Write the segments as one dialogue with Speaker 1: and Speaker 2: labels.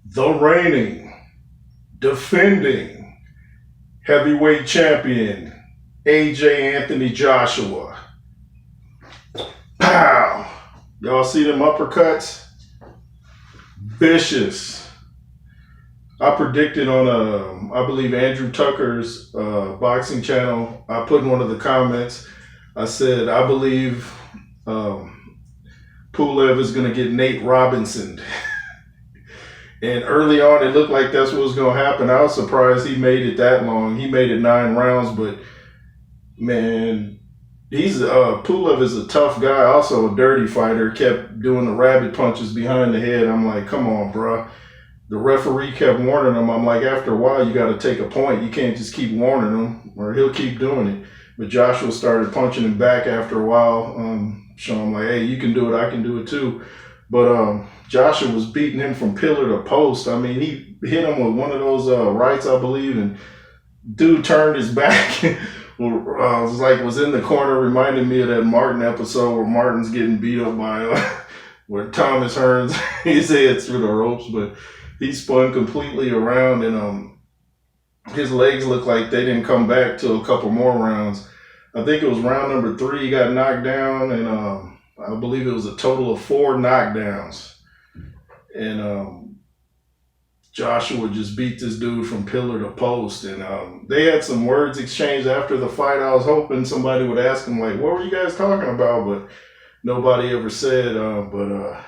Speaker 1: the reigning, defending heavyweight champion, AJ Anthony Joshua. Pow! Y'all see them uppercuts? Vicious. I predicted on, I believe, Andrew Tucker's boxing channel. I put in one of the comments, I said, I believe Pulev is going to get Nate Robinson. And early on, it looked like that's what was going to happen. I was surprised he made it that long. He made it 9 rounds, but man, Pulev is a tough guy, also a dirty fighter. Kept doing the rabbit punches behind the head. I'm like, come on, bro. The referee kept warning him. I'm like, after a while, you got to take a point. You can't just keep warning him, or he'll keep doing it. But Joshua started punching him back after a while, showing him like, hey, you can do it, I can do it too. But Joshua was beating him from pillar to post. I mean, he hit him with one of those rights, I believe, and dude turned his back. was in the corner, reminded me of that Martin episode where Martin's getting beat up by where Thomas Hearns his head through the ropes, but he spun completely around, and his legs looked like they didn't come back till a couple more rounds. I think it was round number 3 he got knocked down, and I believe it was a total of 4 knockdowns. And Joshua just beat this dude from pillar to post, and they had some words exchanged after the fight. I was hoping somebody would ask him, like, what were you guys talking about? But nobody ever said. But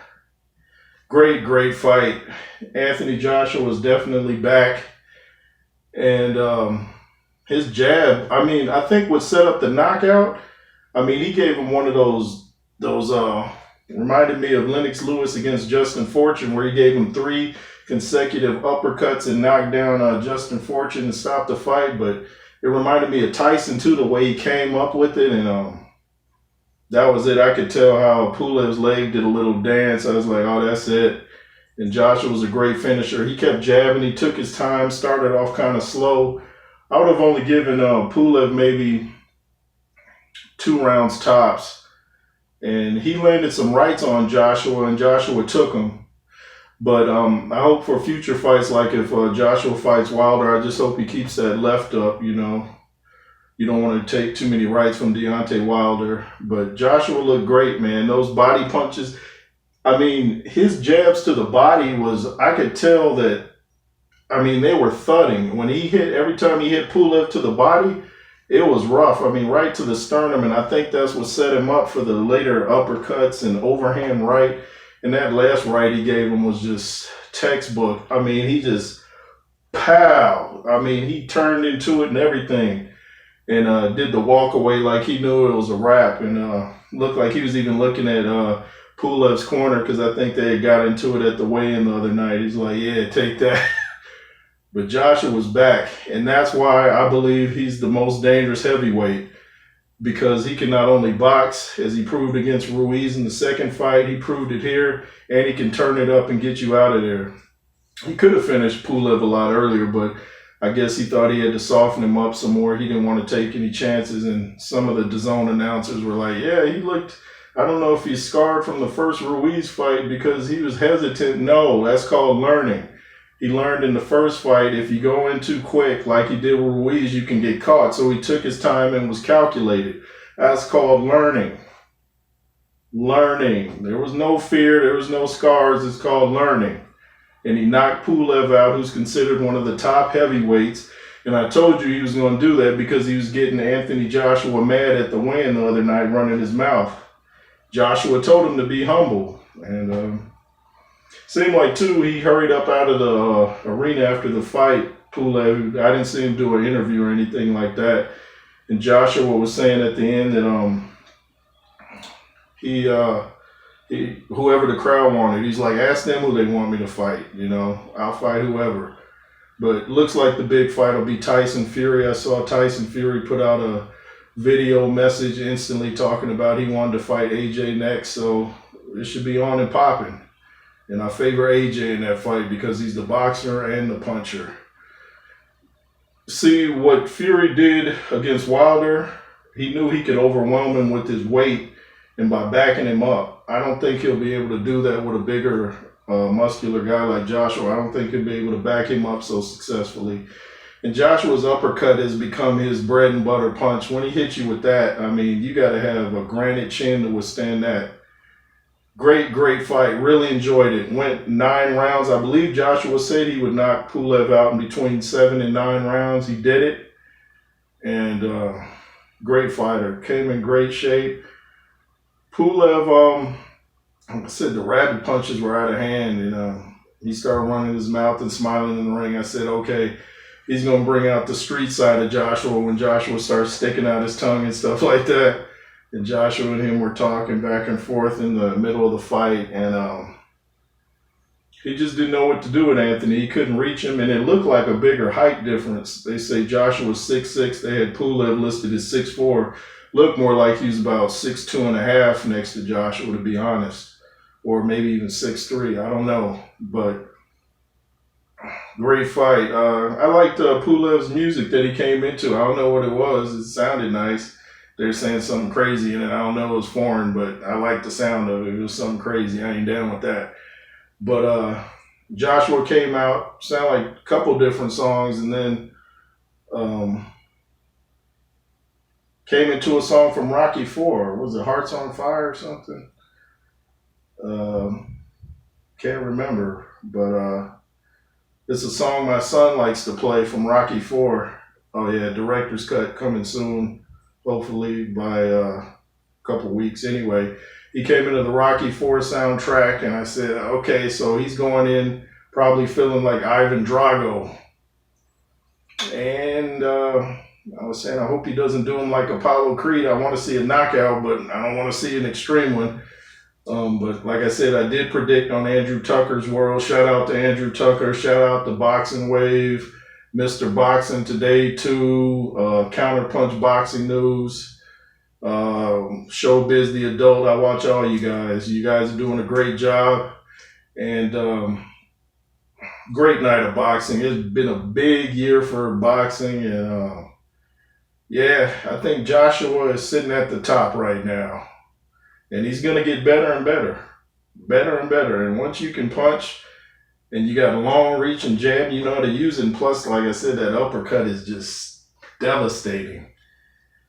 Speaker 1: great fight. Anthony Joshua was definitely back, and his jab, I mean, I think what set up the knockout, I mean, he gave him one of those reminded me of Lennox Lewis against Justin Fortune, where he gave him 3 consecutive uppercuts and knocked down Justin Fortune and stopped the fight. But it reminded me of Tyson too, the way he came up with it, and that was it. I could tell how Pulev's leg did a little dance. I was like, oh, that's it. And Joshua was a great finisher. He kept jabbing. He took his time, started off kind of slow. I would have only given Pulev maybe 2 rounds tops. And he landed some rights on Joshua, and Joshua took him. But I hope for future fights, like if Joshua fights Wilder, I just hope he keeps that left up, you know. You don't want to take too many rights from Deontay Wilder. But Joshua looked great, man. Those body punches, I mean, his jabs to the body I could tell that, I mean, they were thudding. When every time he hit Pulev to the body, it was rough. I mean, right to the sternum, and I think that's what set him up for the later uppercuts and overhand right. And that last right he gave him was just textbook. I mean, he just, pow. I mean, he turned into it and everything, and did the walk away like he knew it was a wrap, and looked like he was even looking at Pulev's corner, because I think they had got into it at the weigh-in the other night. He's like, yeah, take that. But Joshua was back, and that's why I believe he's the most dangerous heavyweight, because he can not only box, as he proved against Ruiz in the second fight, he proved it here, and he can turn it up and get you out of there. He could have finished Pulev a lot earlier, but I guess he thought he had to soften him up some more. He didn't want to take any chances, and some of the DAZN announcers were like, yeah, he looked, I don't know if he's scarred from the first Ruiz fight because he was hesitant. No, that's called learning. He learned in the first fight, if you go in too quick, like he did with Ruiz, you can get caught. So he took his time and was calculated. That's called learning. Learning. There was no fear. There was no scars. It's called learning. And he knocked Pulev out, who's considered one of the top heavyweights. And I told you he was going to do that because he was getting Anthony Joshua mad at the weigh-in the other night, running his mouth. Joshua told him to be humble. And seemed like, too, he hurried up out of the arena after the fight, Pulev. I didn't see him do an interview or anything like that. And Joshua was saying at the end that he whoever the crowd wanted, he's like, ask them who they want me to fight. You know, I'll fight whoever. But it looks like the big fight will be Tyson Fury. I saw Tyson Fury put out a video message instantly talking about he wanted to fight AJ next. So it should be on and popping. And I favor AJ in that fight because he's the boxer and the puncher. See, what Fury did against Wilder, he knew he could overwhelm him with his weight and by backing him up. I don't think he'll be able to do that with a bigger muscular guy like Joshua, I don't think he'll be able to back him up so successfully. And Joshua's uppercut has become his bread and butter punch. When he hits you with that, I mean, you got to have a granite chin to withstand that. Great fight. Really enjoyed it. Went 9 rounds. I believe Joshua said he would knock Pulev out in between 7 and 9 rounds. He did it. And great fighter. Came in great shape. Pulev, like I said, the rabbit punches were out of hand. And he started running his mouth and smiling in the ring. I said, okay, he's going to bring out the street side of Joshua when Joshua starts sticking out his tongue and stuff like that. And Joshua and him were talking back and forth in the middle of the fight, and he just didn't know what to do with Anthony. He couldn't reach him, and it looked like a bigger height difference. They say Joshua was 6'6". They had Pulev listed as 6'4". Looked more like he was about 6'2.5" next to Joshua, to be honest, or maybe even 6'3". I don't know, but great fight. I liked Pulev's music that he came into. I don't know what it was. It sounded nice. They're saying something crazy in it. I don't know, it was foreign, but I like the sound of it. It was something crazy. I ain't down with that. But Joshua came out, sounded like a couple different songs, and then came into a song from Rocky IV. Was it Hearts on Fire or something? Can't remember. But it's a song my son likes to play from Rocky IV. Oh yeah, director's cut coming soon. Hopefully by a couple weeks anyway. He came into the Rocky IV soundtrack, and I said, okay, so he's going in probably feeling like Ivan Drago. And I was saying, I hope he doesn't do him like Apollo Creed. I want to see a knockout, but I don't want to see an extreme one. But like I said, I did predict on Andrew Tucker's World. Shout out to Andrew Tucker. Shout out to Boxing Wave. Mr. Boxing Today, too, Counterpunch Boxing News, Showbiz the Adult. I watch all you guys. You guys are doing a great job. And great night of boxing. It's been a big year for boxing. And yeah, I think Joshua is sitting at the top right now. And he's going to get better and better. Better and better. And once you can punch, and you got a long reach and jab, you know how to use it. And plus, like I said, that uppercut is just devastating.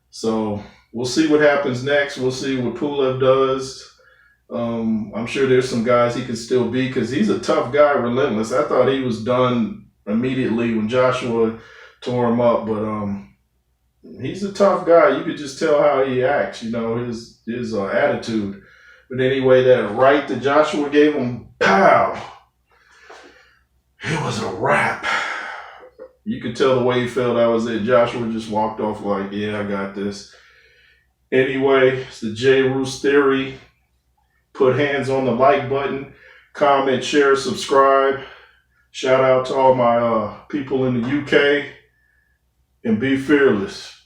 Speaker 1: So we'll see what happens next. We'll see what Pulev does. I'm sure there's some guys he can still beat because he's a tough guy, relentless. I thought he was done immediately when Joshua tore him up, but he's a tough guy. You could just tell how he acts, you know, his attitude. But anyway, that right that Joshua gave him, pow! It was a wrap. You could tell the way he felt that was it. Joshua just walked off like, yeah, I got this. Anyway, it's the J. Roos Theory. Put hands on the like button. Comment, share, subscribe. Shout out to all my people in the UK. And be fearless.